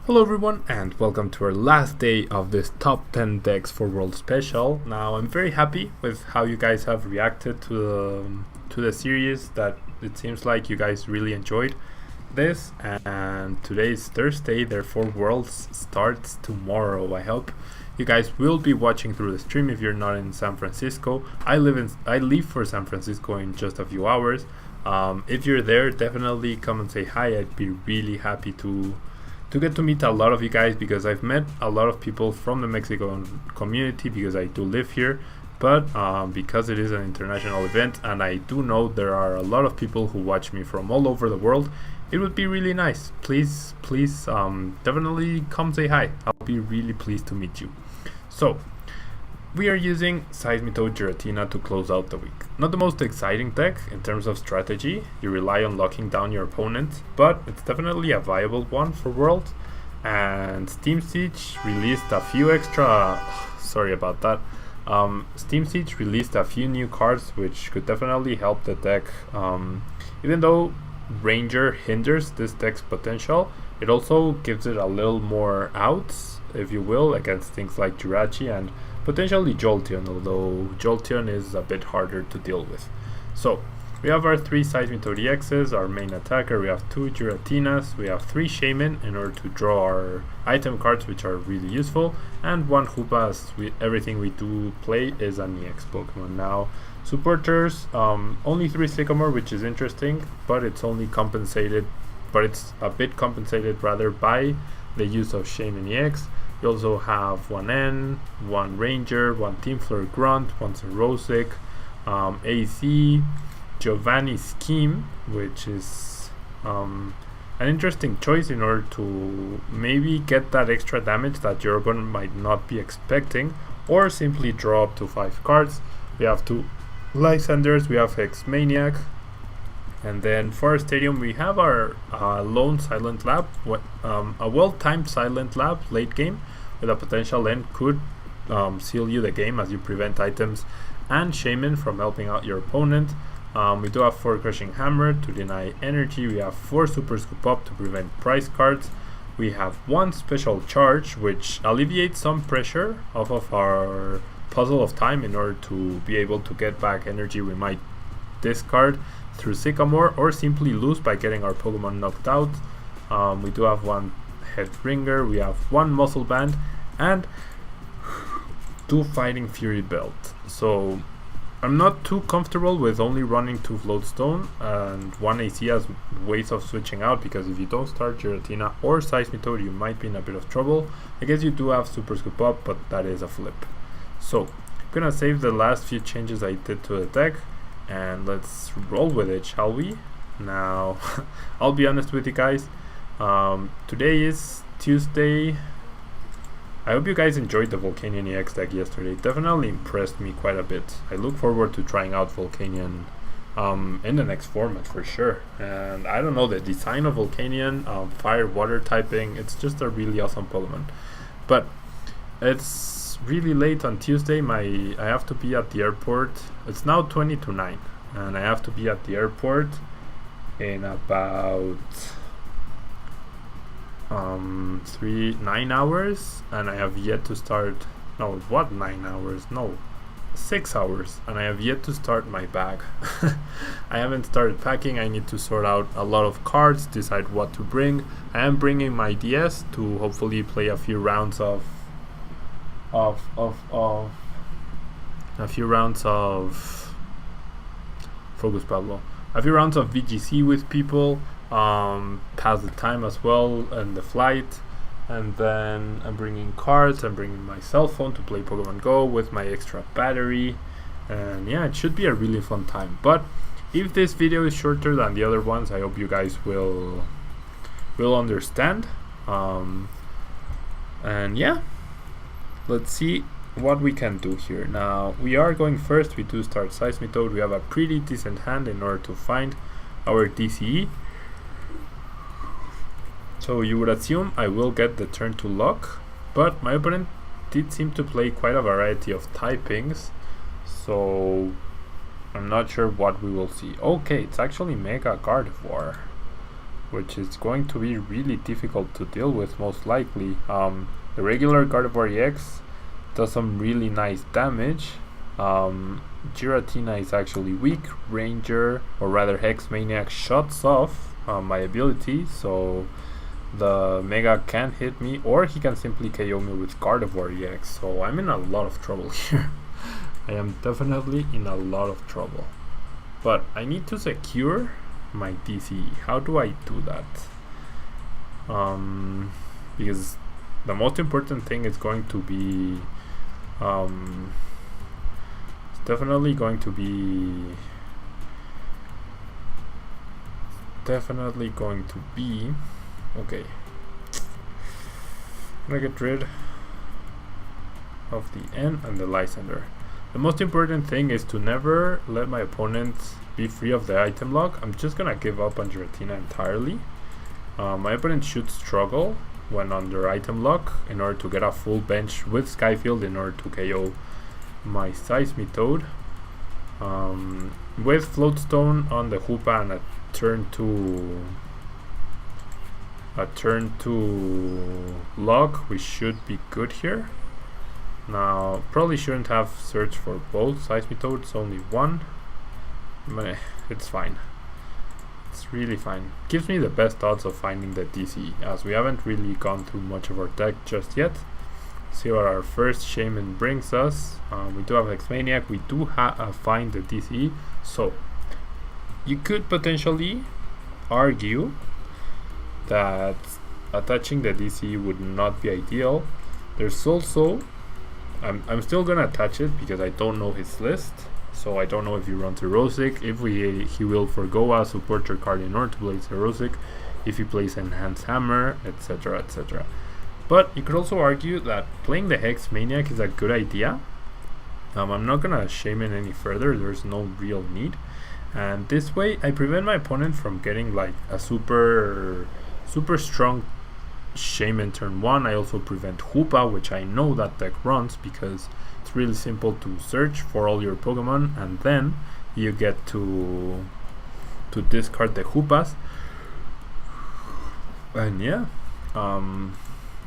Hello everyone and welcome to our last day of this top 10 decks for World Special. Now I'm very happy with how you guys have reacted to the series, that it seems like you guys really enjoyed this, and today is Thursday, therefore Worlds starts tomorrow. I hope you guys will be watching through the stream if you're not in San Francisco. I leave for San Francisco in just a few hours. If you're there, definitely come and say hi. I'd be really happy to get to meet a lot of you guys, because I've met a lot of people from the Mexican community because I do live here, but because it is an international event and I do know there are a lot of people who watch me from all over the world, it would be really nice. Please definitely come say hi. I'll be really pleased to meet you. So we are using Seismitoad Giratina to close out the week. Not the most exciting deck in terms of strategy, you rely on locking down your opponent, but it's definitely a viable one for World. And Steam Siege released a few extra... sorry about that. Steam Siege released a few new cards which could definitely help the deck. Even though Ranger hinders this deck's potential, it also gives it a little more outs, if you will, against things like Jirachi and potentially Jolteon, although Jolteon is a bit harder to deal with. So we have our 3 Seismitoad EXs, our main attacker, we have 2 Giratinas, we have 3 Shaman in order to draw our item cards, which are really useful, and 1 Hoopa, as everything we do play is an EX Pokemon. Now supporters, only 3 Sycamore, which is interesting, but it's only compensated, it's a bit compensated rather by the use of Shaman EX. You also have 1 N, 1 Ranger, 1 Team Fleur Grunt, 1 Xerosic, AC, Giovanni Scheme, which is an interesting choice in order to maybe get that extra damage that your opponent might not be expecting, or simply draw up to 5 cards. We have 2 Lysanders, we have Hex Maniac, and then for our stadium we have our lone Silent Lab, a well-timed Silent Lab late game with a potential end could seal you the game, as you prevent items and Shaman from helping out your opponent. We do have 4 Crushing Hammer to deny energy, we have 4 Super Scoop Up to prevent prize cards, we have 1 Special Charge which alleviates some pressure off of our Puzzle of Time in order to be able to get back energy we might discard through Sycamore, or simply lose by getting our Pokemon knocked out. We do have 1 Head Ringer, we have 1 Muscle Band, and 2 Fighting Fury Belt. So I'm not too comfortable with only running 2 Floatstone and 1 AC as ways of switching out, because if you don't start Giratina or Seismitoad you might be in a bit of trouble. I guess you do have Super Scoop Up, but that is a flip. So I'm gonna save the last few changes I did to the deck and let's roll with it, shall we? Now I'll be honest with you guys, today is Tuesday. I hope you guys enjoyed the Volcanion EX deck yesterday. It definitely impressed me quite a bit. I look forward to trying out Volcanion in the next format for sure. And I don't know, the design of Volcanion, fire water typing, it's just a really awesome Pokemon. But it's really late on Tuesday. I have to be at the airport. It's now 20 to 9 and I have to be at the airport in about 9 hours, and I have yet to start. No, what, 9 hours? No, 6 hours, and I have yet to start my bag. I haven't started packing. I need to sort out a lot of cards, decide what to bring. I am bringing my DS to hopefully play a few rounds of Focus Pablo. A few rounds of VGC with people, pass the time as well and the flight, and then I'm bringing cards, I'm bringing my cell phone to play Pokemon Go with my extra battery, and yeah, it should be a really fun time. But if this video is shorter than the other ones, I hope you guys will understand. And yeah, let's see what we can do here. Now we are going first. We do start Seismitoad. We have a pretty decent hand in order to find our DCE, so you would assume I will get the turn to lock, but my opponent did seem to play quite a variety of typings, so I'm not sure what we will see. Okay, it's actually Mega Gardevoir. which is going to be really difficult to deal with most likely. The regular Gardevoir EX does some really nice damage. Giratina is actually weak. Ranger, or rather Hex Maniac, shuts off my ability, so the Mega can hit me, or he can simply KO me with Gardevoir EX, so I'm in a lot of trouble here. I am definitely in a lot of trouble. But I need to secure my DCE. How do I do that? Because the most important thing is going to be definitely going to be okay. I'm gonna get rid of the N and the Lysander. The most important thing is to never let my opponent be free of the item lock. I'm just gonna give up on Giratina entirely. My opponent should struggle when under item lock in order to get a full bench with Skyfield in order to KO my Seismitoad. With Floatstone on the Hoopa and a turn 2 lock, we should be good here. Now, probably shouldn't have searched for both Seismitoad, it's only one. But it's fine. It's really fine. Gives me the best odds of finding the DC, as we haven't really gone through much of our deck just yet. See what our first Shaman brings us. We do have X-Maniac, we do find the DCE, so you could potentially argue that attaching the DCE would not be ideal. There's also, I'm still gonna attach it because I don't know his list, so I don't know if he runs Erosic, if he will forgo a supporter card in order to play Erosic, if he plays Enhanced Hammer, etc, etc. But you could also argue that playing the Hex Maniac is a good idea. I'm not gonna Shaman any further, there's no real need. And this way I prevent my opponent from getting like a super strong Shaman turn 1. I also prevent Hoopa, which I know that deck runs because it's really simple to search for all your Pokemon and then you get to discard the Hoopas. And yeah,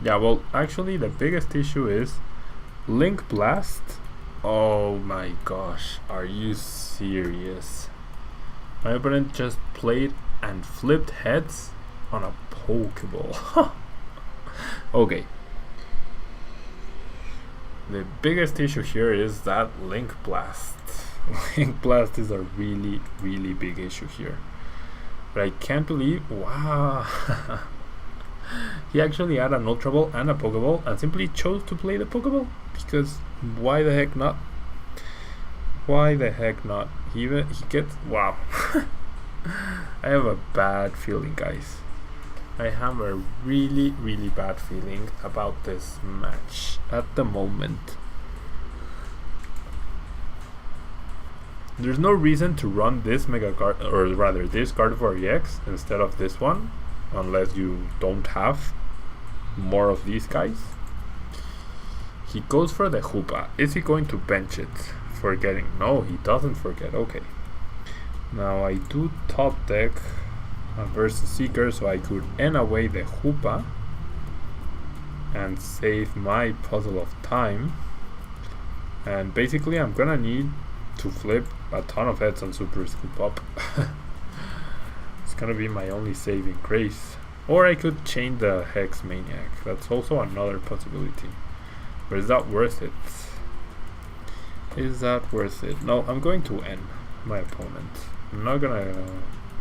well, actually the biggest issue is Link Blast. Oh my gosh, are you serious? My opponent just played and flipped heads on a Pokeball. Okay. The biggest issue here is that Link Blast. Link Blast is a really, really big issue here. But I can't believe, wow. He actually had an Ultra Ball and a Pokeball and simply chose to play the Pokeball, because why the heck not? Why the heck not? He gets, wow. I have a bad feeling, guys. I have a really, really bad feeling about this match at the moment. There's no reason to run this this Gardevoir EX instead of this one, unless you don't have more of these guys. He goes for the Hoopa. Is he going to bench it? Forgetting. No, he doesn't forget. Okay. Now I do top deck versus Seeker, so I could end away the Hoopa and save my puzzle of time. And basically I'm gonna need to flip a ton of heads on Super Scoop Up. It's gonna be my only saving grace. Or I could chain the Hex Maniac. That's also another possibility. But is that worth it? Is that worth it? No, I'm going to end my opponent. I'm not gonna...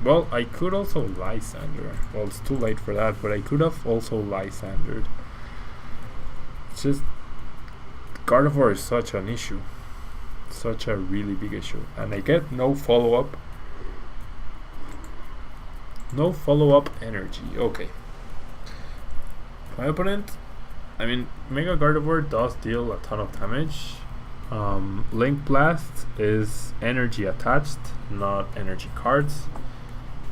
Well, I could also Lysander. Well, it's too late for that, but I could have also Lysandered. It's just... Gardevoir is such an issue. Such a really big issue. And I get no follow-up. No follow-up energy. Okay. My opponent... I mean, Mega Gardevoir does deal a ton of damage. Link Blast is energy attached, not energy cards.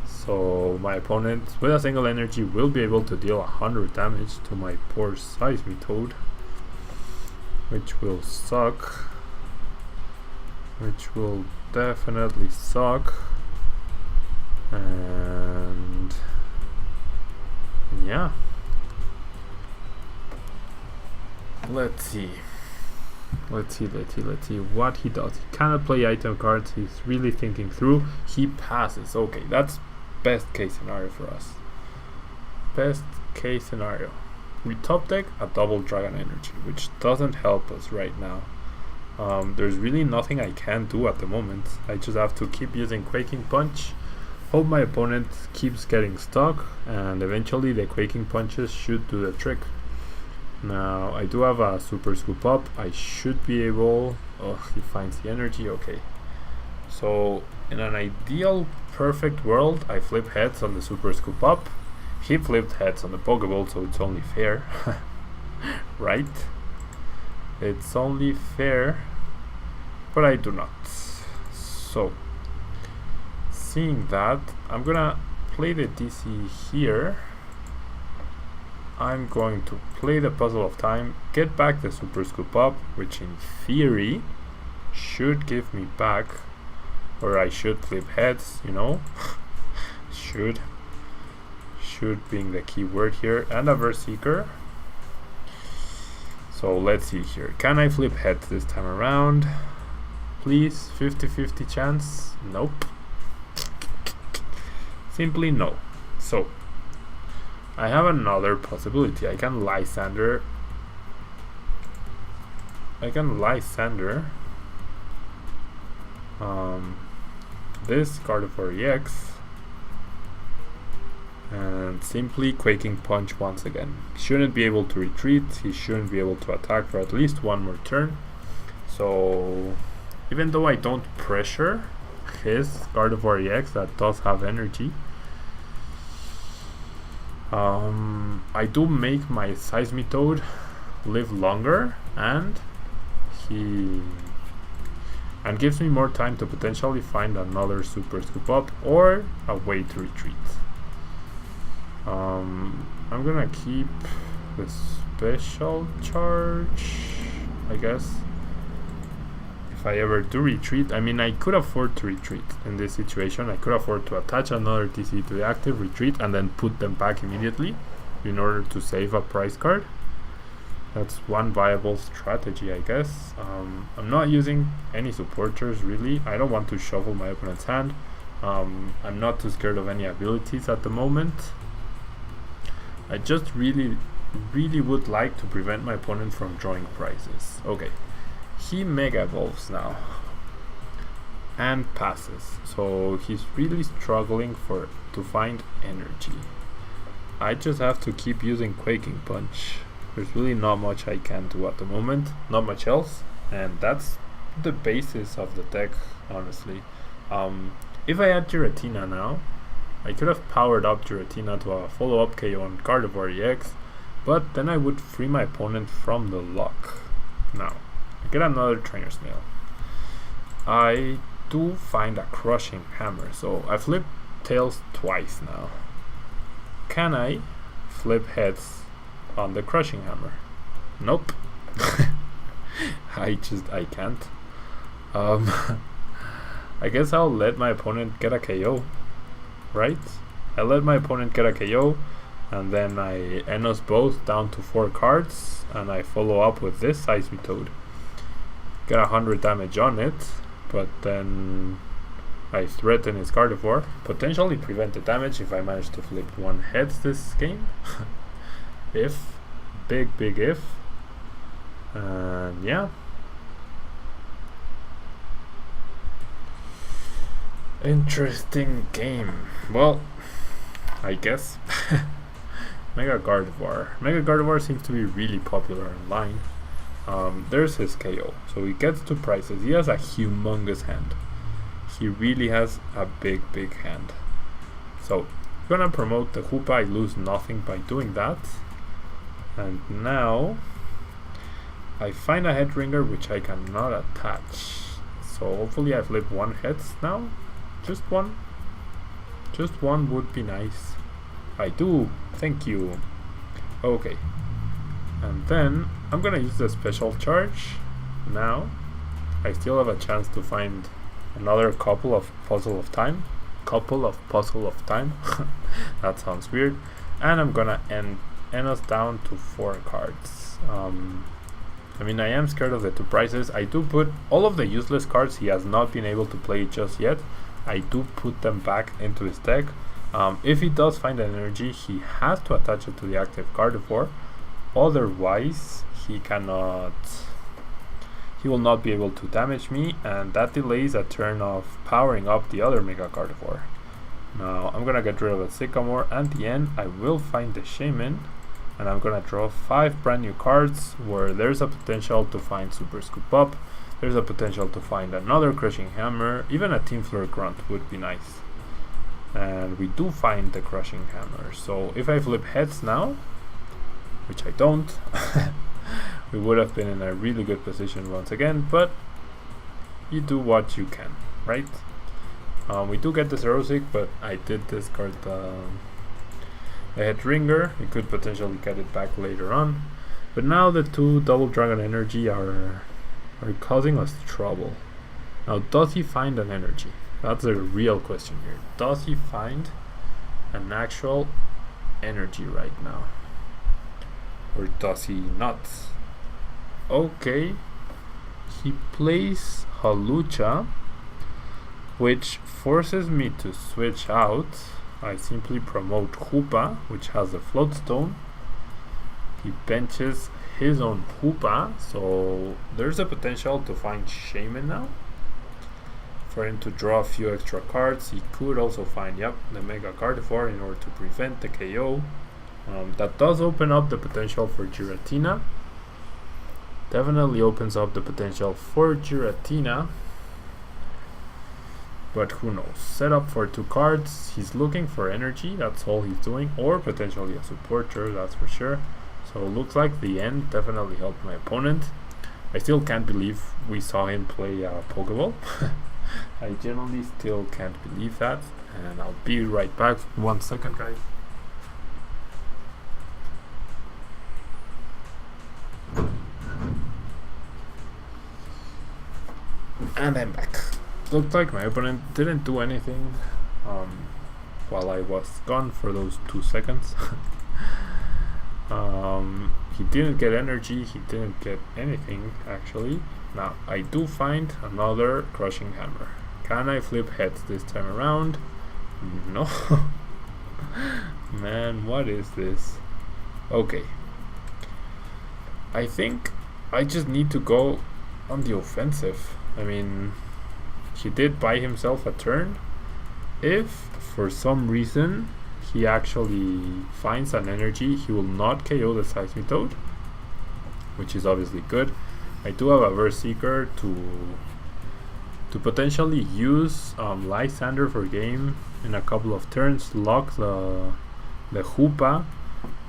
So my opponent with a single energy will be able to deal 100 damage to my poor Seismitoad, which will suck. Which will definitely suck. And yeah. Let's see what he does. He cannot play item cards. He's really thinking through. He passes. Okay, that's best case scenario for us. Best case scenario. We top deck a double dragon energy, which doesn't help us right now. There's really nothing I can do at the moment. I just have to keep using Quaking Punch, hope my opponent keeps getting stuck, and eventually the Quaking Punches should do the trick. Now I do have a super scoop up. I should be able... Oh, he finds the energy. Okay, so in an ideal perfect world, I flip heads on the super scoop up. He flipped heads on the Pokeball, so it's only fair. Right? It's only fair, but I do not. So seeing that, I'm gonna play the DC here. I'm going to play the Puzzle of Time, get back the Super Scoop Up, which in theory should give me back, or I should flip heads, you know. should being the key word here, and a Verseeker. So let's see here. Can I flip heads this time around? Please, 50-50 chance? Nope. Simply no. So I have another possibility. I can Lysander. This Giratina EX and simply Quaking Punch once again. Shouldn't be able to retreat. He shouldn't be able to attack for at least one more turn. So even though I don't pressure his Giratina EX that does have energy, I do make my Seismitoad live longer, and gives me more time to potentially find another super scoop up or a way to retreat. I'm gonna keep the special charge, I guess. If I ever do retreat, I mean, I could afford to retreat in this situation. I could afford to attach another TC to the active, retreat, and then put them back immediately in order to save a prize card. That's one viable strategy, I guess. I'm not using any supporters really. I don't want to shuffle my opponent's hand. I'm not too scared of any abilities at the moment. I just really would like to prevent my opponent from drawing prizes. Okay. He Mega Evolves now and passes, so he's really struggling to find energy. I just have to keep using Quaking Punch. There's really not much I can do at the moment, not much else, and that's the basis of the deck, honestly. If I had Giratina now, I could have powered up Giratina to a follow-up KO on Giratina EX, but then I would free my opponent from the lock. Now get another Trainer Snail. I do find a Crushing Hammer, so I flip tails twice now. Can I flip heads on the Crushing Hammer? Nope. I can't. I guess I'll let my opponent get a KO, right? I let my opponent get a KO, and then I end us both down to 4 cards, and I follow up with this Seismitoad. Get 100 damage on it, but then I threaten his Gardevoir, potentially prevent the damage if I manage to flip 1 heads this game. If, big if, and yeah. Interesting game. Well, I guess. Mega Gardevoir seems to be really popular online. There's his KO, so he gets 2 prizes. He has a humongous hand. He really has a big hand. So I'm gonna promote the Hoopa. I lose nothing by doing that. And now I find a Headringer which I cannot attach. So hopefully I flip 1 heads now. Just one would be nice. I do, thank you. Okay, and then I'm gonna use the special charge. Now I still have a chance to find another Puzzle of Time. That sounds weird. and I'm gonna end us down to 4 cards. I mean, I am scared of the 2 prices. I do put all of the useless cards he has not been able to play just yet. I do put them back into his deck. If he does find an energy, he has to attach it to the active Gardevoir. Otherwise, he will not be able to damage me, and that delays a turn of powering up the other Mega Gardevoir. Now, I'm gonna get rid of a Sycamore, and at the end, I will find the Shaman, and I'm gonna draw 5 brand new cards where there's a potential to find Super Scoop Up, there's a potential to find another Crushing Hammer, even a Team Flare Grunt would be nice. And we do find the Crushing Hammer, so if I flip heads now, which I don't, we would have been in a really good position once again, but you do what you can, right? We do get the Xerosic, but I did discard the Head Ringer. We could potentially get it back later on, but now the 2 Double Dragon Energy are causing us trouble. Now, does he find an energy? That's a real question here. Does he find an actual energy right now? Or does he not? Okay, he plays Hawlucha, which forces me to switch out. I simply promote Hoopa, which has a Float Stone. He benches his own Hoopa, so there's a potential to find Shaman now. For him to draw a few extra cards, he could also find, the Mega Gardevoir in order to prevent the KO. That does open up the potential for Giratina. Definitely opens up the potential for Giratina. But who knows? Set up for 2 cards. He's looking for energy, that's all he's doing. Or potentially a supporter, that's for sure. So looks like the end definitely helped my opponent. I still can't believe we saw him play Pokeball. I genuinely still can't believe that. And I'll be right back. 1 second, guys. And I'm back. Looked like my opponent didn't do anything while I was gone for those 2 seconds. He didn't get energy, he didn't get anything actually. Now I do find another Crushing Hammer. Can I flip heads this time around? No. Man, what is this? Okay. I think I just need to go on the offensive. I mean, he did buy himself a turn. If for some reason he actually finds an energy, he will not KO the Seismitoad, which is obviously good. I do have a Verse Seeker to potentially use Lysander for game in a couple of turns, lock the Hoopa.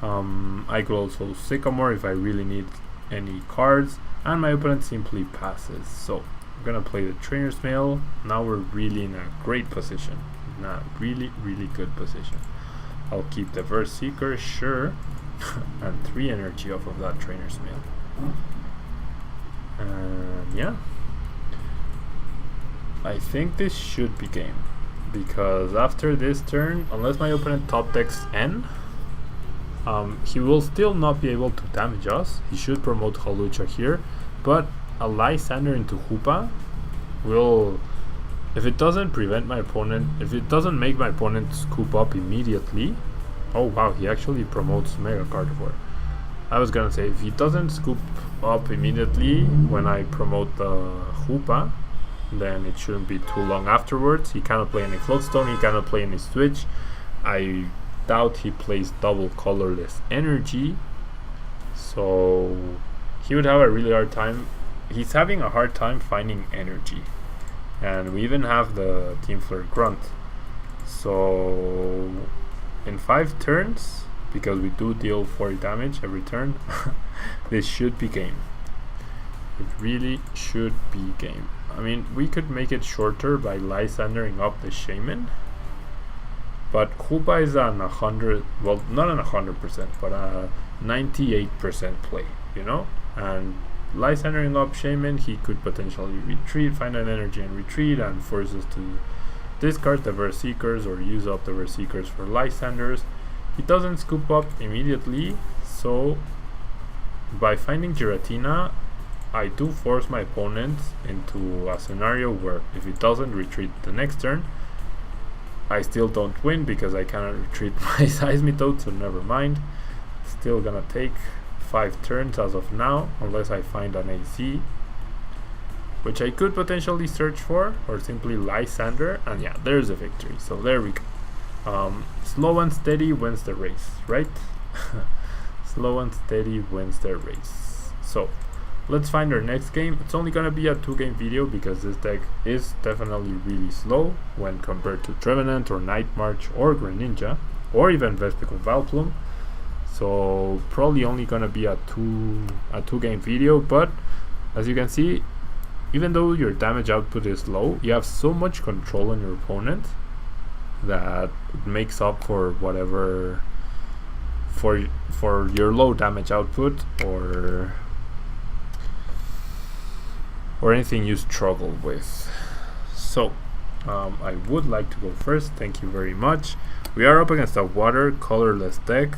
I could also Sycamore if I really need any cards, and my opponent simply passes. So I'm gonna play the Trainer's Mail. Now we're really in a great position, in a really good position. I'll keep the Verse Seeker, sure, and 3 energy off of that Trainer's Mail. And yeah, I think this should be game, because after this turn, unless my opponent top decks N, he will still not be able to damage us. He should promote Hawlucha here, but a Lysander into Hoopa will, if it doesn't prevent my opponent, if it doesn't make my opponent scoop up immediately. Oh wow, he actually promotes Mega Gardevoir. I was gonna say, if he doesn't scoop up immediately when I promote the Hoopa, then it shouldn't be too long afterwards. He cannot play any Floatstone, he cannot play any Switch. I doubt he plays double colorless energy, so he would have a really hard time. He's having a hard time finding energy, and we even have the Team Flare Grunt. So in 5 turns, because we do deal 40 damage every turn, this should be game. It really should be game. I mean, we could make it shorter by Lysandering up the Shaman, but Hoopa is on 100, well, not on 100%, but a 98% play, you know? And Lysandering up Shaman, he could potentially retreat, find an energy and retreat, and force us to discard the Verse Seekers or use up the Verse Seekers for Lysanders. He doesn't scoop up immediately, so by finding Giratina, I do force my opponent into a scenario where if he doesn't retreat the next turn, I still don't win because I cannot retreat my Seismitoad, so never mind. Still gonna take 5 turns as of now, unless I find an AC, which I could potentially search for, or simply Lysander, and yeah, there's a victory. So there we go. Slow and steady wins the race, right? Slow and steady wins the race. So let's find our next game. It's only gonna be a 2-game video because this deck is definitely really slow when compared to Trevenant or Night March or Greninja or even Vespiquen Vileplume. So probably only gonna be a 2-game video, but as you can see, even though your damage output is low, you have so much control on your opponent that it makes up for whatever for your low damage output or anything you struggle with. So I would like to go first. Thank you very much. We are up against a water colorless deck.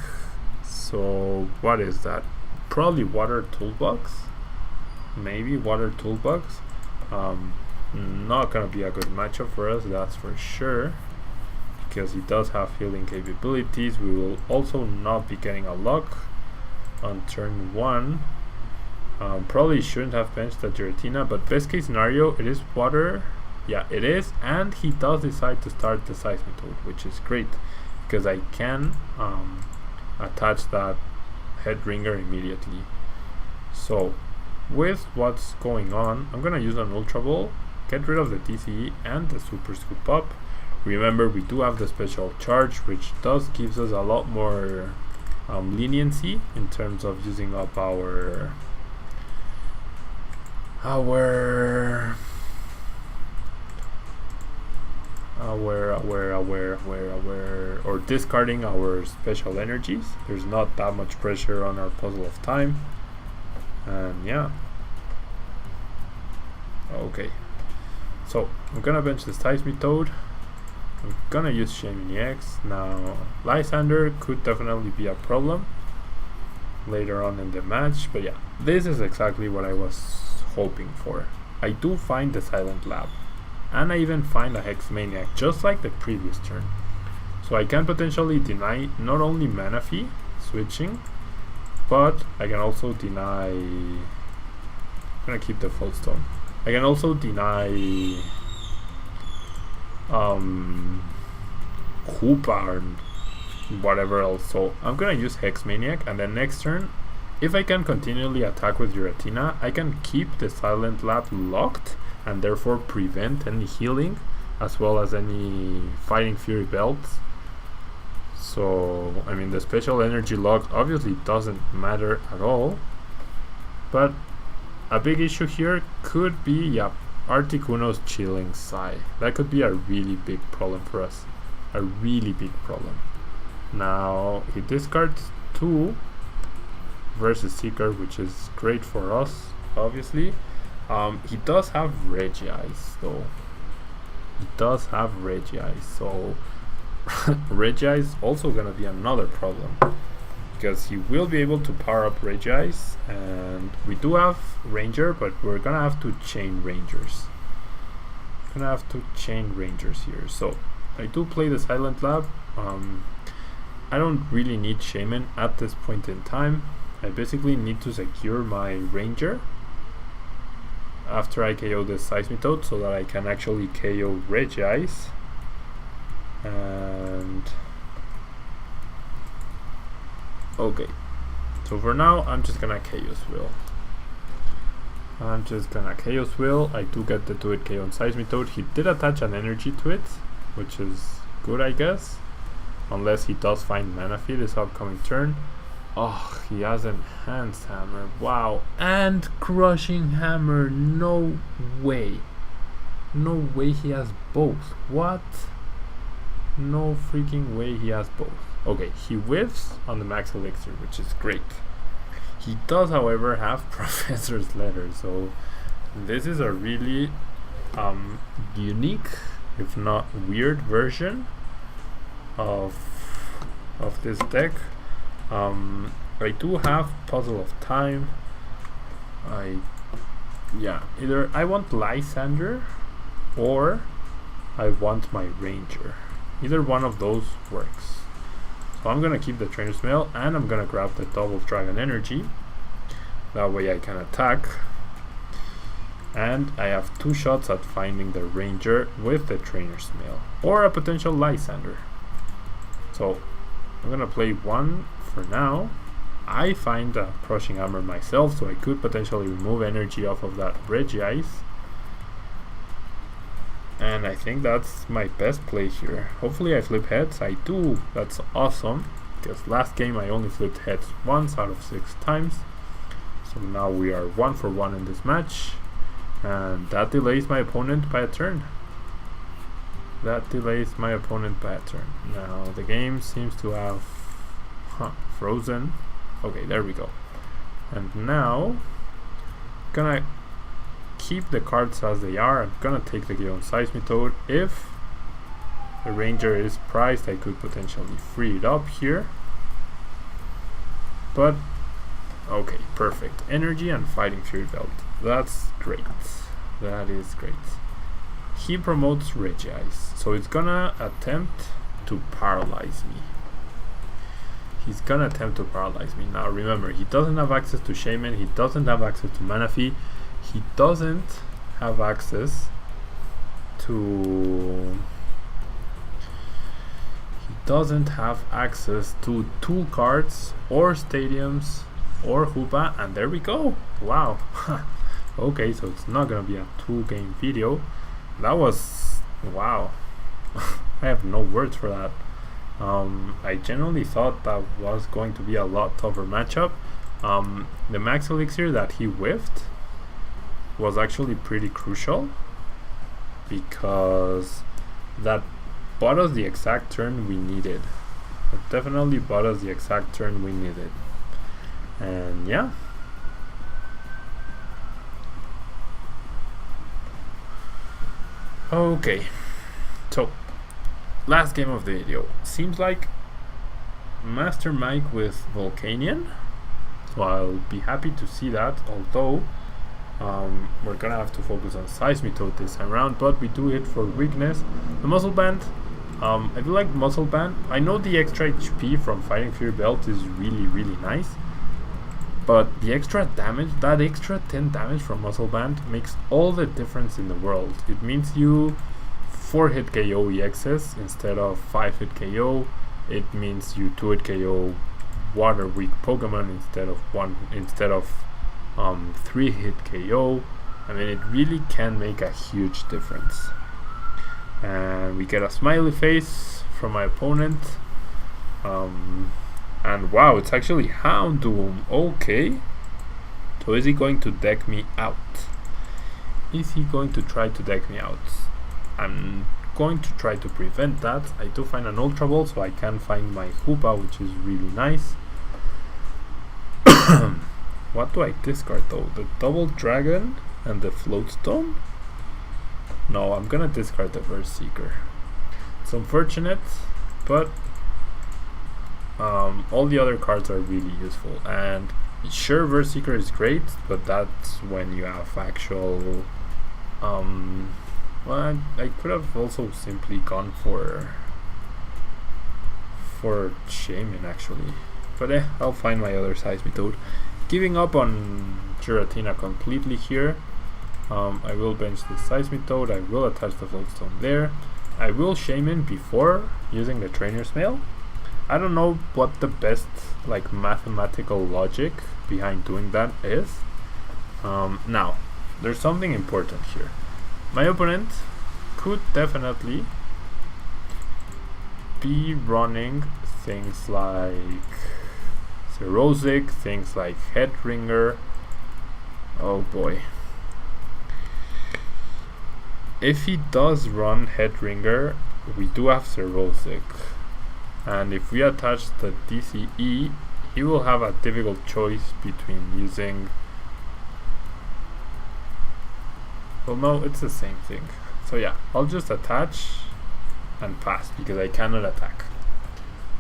So what is that? Probably Water Toolbox. Maybe Water Toolbox. Not gonna be a good matchup for us, that's for sure, because he does have healing capabilities. We will also not be getting a lock on turn 1. Probably shouldn't have benched the Giratina, but best case scenario, it is water. Yeah, it is, and he does decide to start the Seismitoad, which is great because I can attach that head ringer immediately. So with what's going on, I'm gonna use an Ultra Ball, get rid of the TCG and the Super Scoop Up. Remember, we do have the special charge, which does gives us a lot more leniency in terms of using up our or discarding our special energies. There's not that much pressure on our Puzzle of Time, and yeah. Okay, so I'm gonna bench this Seismitoad. I'm gonna use Giratina EX. Now Lysander could definitely be a problem later on in the match, but yeah, this is exactly what I was hoping for. I do find the Silent Lab, and I even find a Hex Maniac just like the previous turn, so I can potentially deny not only mana fee switching, but I can also deny, I'm gonna keep the Full Stone, I can also deny Hoopa and whatever else. So I'm gonna use Hex Maniac, and then next turn, if I can continually attack with Giratina, I can keep the Silent Lab locked and therefore prevent any healing as well as any Fighting Fury belts. So I mean, the special energy lock obviously doesn't matter at all, but a big issue here could be Articuno's Chilling Sigh. That could be a really big problem for us, a really big problem. Now he discards 2 versus Seeker, which is great for us, obviously. He does have Regice though. He does have Regice, so Regice also gonna be another problem, because he will be able to power up Regice, and we do have Ranger, but we're gonna have to chain Rangers. Here. So I do play the Silent Lab. I don't really need Shaman at this point in time. I basically need to secure my Ranger after I KO the Seismitoad so that I can actually KO Regice. And okay, so for now I'm just gonna Chaos Will. I do get the 2-hit KO on Seismitoad. He did attach an energy to it, which is good, I guess, unless he does find Mana Fee this upcoming turn. Oh, he has Enhanced Hammer. Wow. And Crushing Hammer. No way. No way he has both. What? No freaking way he has both. Okay, he whiffs on the Max Elixir, which is great. He does, however, have Professor's Letter, so this is a really unique, if not weird, version of of this deck. I do have Puzzle of Time. Either I want Lysander or I want my Ranger. Either one of those works. So I'm gonna keep the Trainer's Mail and I'm gonna grab the Double Dragon Energy. That way I can attack. And I have 2 shots at finding the Ranger with the Trainer's Mail or a potential Lysander. So I'm gonna play 1 for now. I find a Crushing Hammer myself, so I could potentially remove energy off of that Regice. And I think that's my best play here. Hopefully I flip heads. I do. That's awesome. Because last game I only flipped heads once out of 6 times. So now we are 1 for 1 in this match. And that delays my opponent by a turn. Now the game seems to have frozen. Okay, there we go. And now gonna keep the cards as they are. I'm gonna take the Gion Seismitoad. If the Ranger is priced, I could potentially free it up here. But okay, perfect. Energy and Fighting Fury Belt. That's great. That is great. He promotes Regice, so it's gonna attempt to paralyze me. Now remember, he doesn't have access to Shaman, he doesn't have access to Manaphy, he doesn't have access to 2 cards or stadiums or Hoopa, and there we go. Wow. Okay, so it's not gonna be a 2-game video. That was wow. I have no words for that. I genuinely thought that was going to be a lot tougher matchup. The Max Elixir that he whiffed was actually pretty crucial because that bought us the exact turn we needed. It definitely bought us the exact turn we needed. And yeah. Okay, so last game of the video. Seems like Master Mike with Volcanion, so I'll be happy to see that, although we're gonna have to focus on Seismitoad this time around, but we do hit for weakness. The Muscle Band, I do like Muscle Band. I know the extra HP from Fighting Fury Belt is really nice, but the extra damage, that extra 10 damage from Muscle Band makes all the difference in the world. It means you 4-hit KO EXs instead of 5-hit KO. It means you 2-hit KO water weak Pokemon instead of 3-hit KO. I mean, it really can make a huge difference. And we get a smiley face from my opponent. And wow, it's actually Houndoom. Okay. So is he going to deck me out? Is he going to try to deck me out? I'm going to try to prevent that. I do find an Ultra Ball, so I can find my Hoopa, which is really nice. What do I discard though? The Double Dragon and the Floatstone? No, I'm gonna discard the Verse Seeker. It's unfortunate, but all the other cards are really useful. And sure, Verse Seeker is great, but that's when you have actual well, I could have also simply gone for Shaman actually, but I'll find my other Seismitoad. Giving up on Giratina completely here. I will bench the Seismitoad, I will attach the Floatstone there. I will Shaman before using the Trainer's Mail. I don't know what the best like mathematical logic behind doing that is. Now, there's something important here. My opponent could definitely be running things like Cerosic, things like Headringer. Oh boy. If he does run Headringer, we do have Cerosic. And if we attach the DCE, he will have a difficult choice between using... Well, no, it's the same thing. So yeah, I'll just attach and pass because I cannot attack.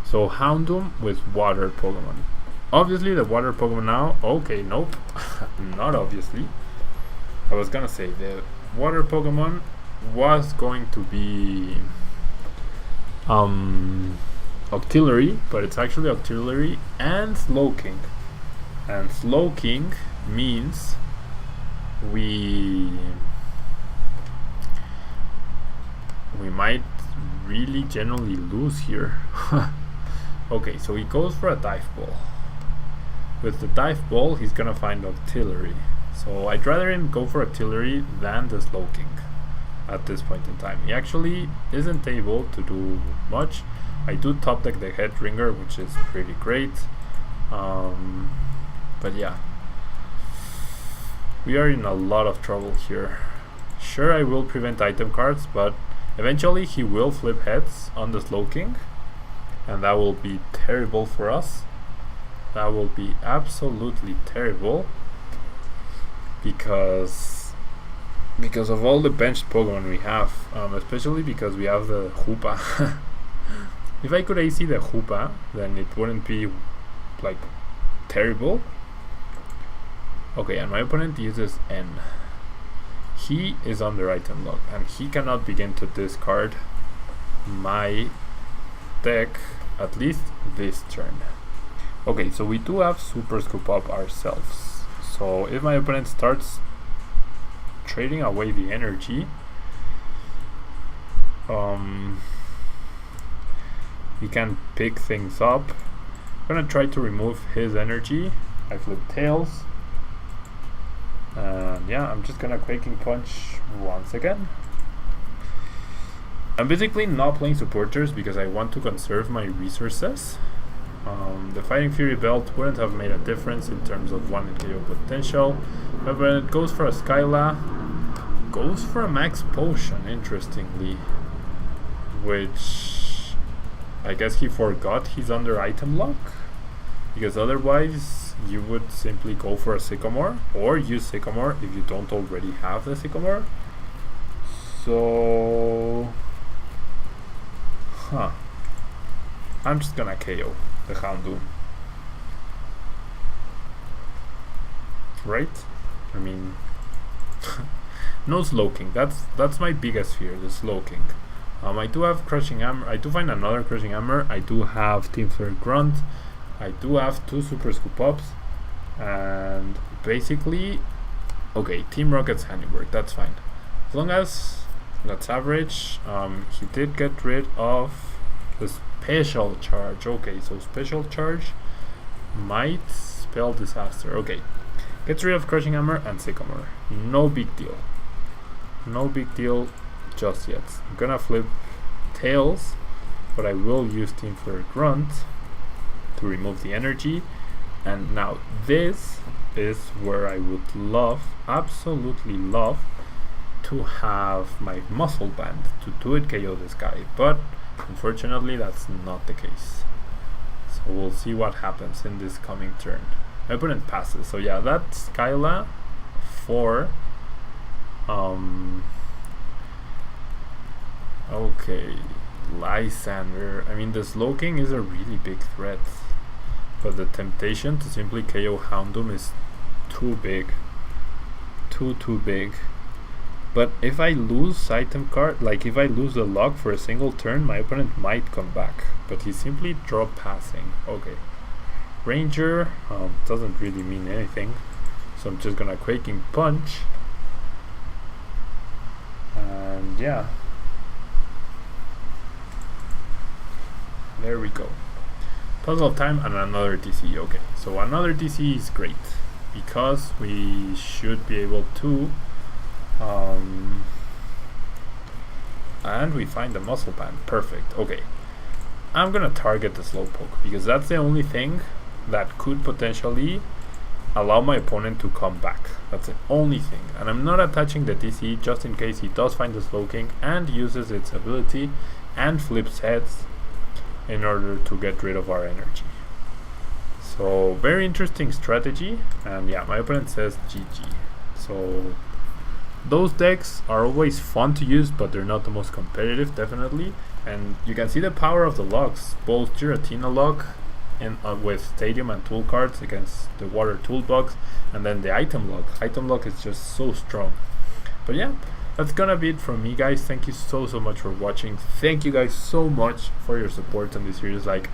So Houndoom with water Pokemon. Obviously the water Pokemon now. Okay, nope. Not obviously. I was gonna say the water Pokemon was going to be Octillery, but it's actually Octillery and Slowking. And Slowking means we might really generally lose here. Okay, so he goes for a dive ball. With the dive ball, he's gonna find Octillery. So I'd rather him go for Octillery than the Slowking at this point in time. He actually isn't able to do much. I do top deck the Head Ringer, which is pretty great. But yeah, we are in a lot of trouble here. Sure, I will prevent item cards, but eventually he will flip heads on the Slowking, and that will be terrible for us. That will be absolutely terrible because of all the benched Pokemon we have, especially because we have the Hoopa. If I could AC the Hoopa, then it wouldn't be like terrible. Okay, and my opponent uses N. He is under item lock, and he cannot begin to discard my deck at least this turn. Okay, so we do have Super Scoop Up ourselves. So if my opponent starts trading away the energy, he can pick things up. I'm gonna try to remove his energy. I flip tails. And yeah, I'm just gonna Quaking Punch once again. I'm basically not playing supporters because I want to conserve my resources. The Fighting Fury Belt wouldn't have made a difference in terms of 1 KO potential. But when it goes for a Skyla, goes for a Max Potion, interestingly. Which I guess he forgot he's under item lock. Because otherwise you would simply go for a Sycamore or use Sycamore if you don't already have the Sycamore. So I'm just gonna KO the Houndoom. Right? I mean no Slowking. That's my biggest fear, the Slowking. I do have Crushing Hammer. I do find another Crushing Hammer. I do have Team Flare Grunt. I do have 2 Super Scoop Ups, and basically, okay, Team Rocket's Handiwork, that's fine. As long as that's average. He did get rid of the Special Charge. Okay, so Special Charge might spell disaster. Okay, gets rid of Crushing Hammer and Sycamore. No big deal. No big deal just yet. I'm gonna flip Tails, but I will use Team Flare Grunt to remove the energy. And now this is where I would love, absolutely love, to have my Muscle Band to do it KO this guy, but unfortunately that's not the case. So we'll see what happens in this coming turn. My opponent passes, so yeah, that's Skyla for okay, Lysander. I mean, the Slowking is a really big threat, but the temptation to simply KO Houndoom is too big. Too big. But if I lose item card, like if I lose the lock for a single turn, my opponent might come back. But he simply dropped passing. Okay. Ranger doesn't really mean anything. So I'm just gonna Quaking Punch. And yeah. There we go. Puzzle of Time and another DC. Okay, so another DC is great because we should be able to and we find the Muscle Band. Perfect. Okay, I'm gonna target the Slowpoke because that's the only thing that could potentially allow my opponent to come back. That's the only thing, and I'm not attaching the DC just in case he does find the Slowking and uses its ability and flips heads in order to get rid of our energy. So very interesting strategy, and yeah, my opponent says GG. So those decks are always fun to use, but they're not the most competitive, definitely. and you can see the power of the locks, both Giratina lock and with stadium and tool cards against the water toolbox, and then the item lock is just so strong. But yeah, that's gonna be it from me, guys. Thank you so much for watching. Thank you guys so much for your support on this series. Like,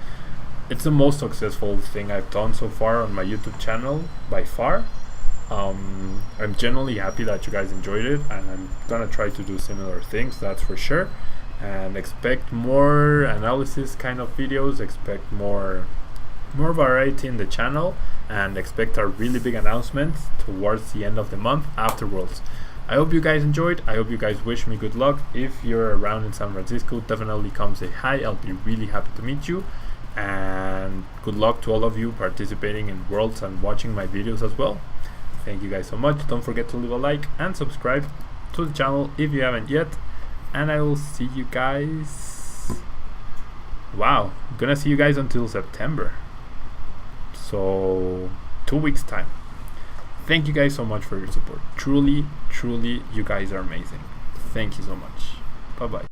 it's the most successful thing I've done so far on my YouTube channel by far. I'm genuinely happy that you guys enjoyed it, and I'm gonna try to do similar things, that's for sure. And expect more analysis kind of videos, expect more variety in the channel, and expect a really big announcement towards the end of the month after Worlds. I hope you guys enjoyed. I hope you guys wish me good luck. If you're around in San Francisco, definitely come say hi. I'll be really happy to meet you. And good luck to all of you participating in Worlds and watching my videos as well. Thank you guys so much. Don't forget to leave a like and subscribe to the channel if you haven't yet. And I will see you guys. Wow, I'm gonna see you guys until September. So 2 weeks time. Thank you guys so much for your support. Truly, you guys are amazing. Thank you so much. Bye bye.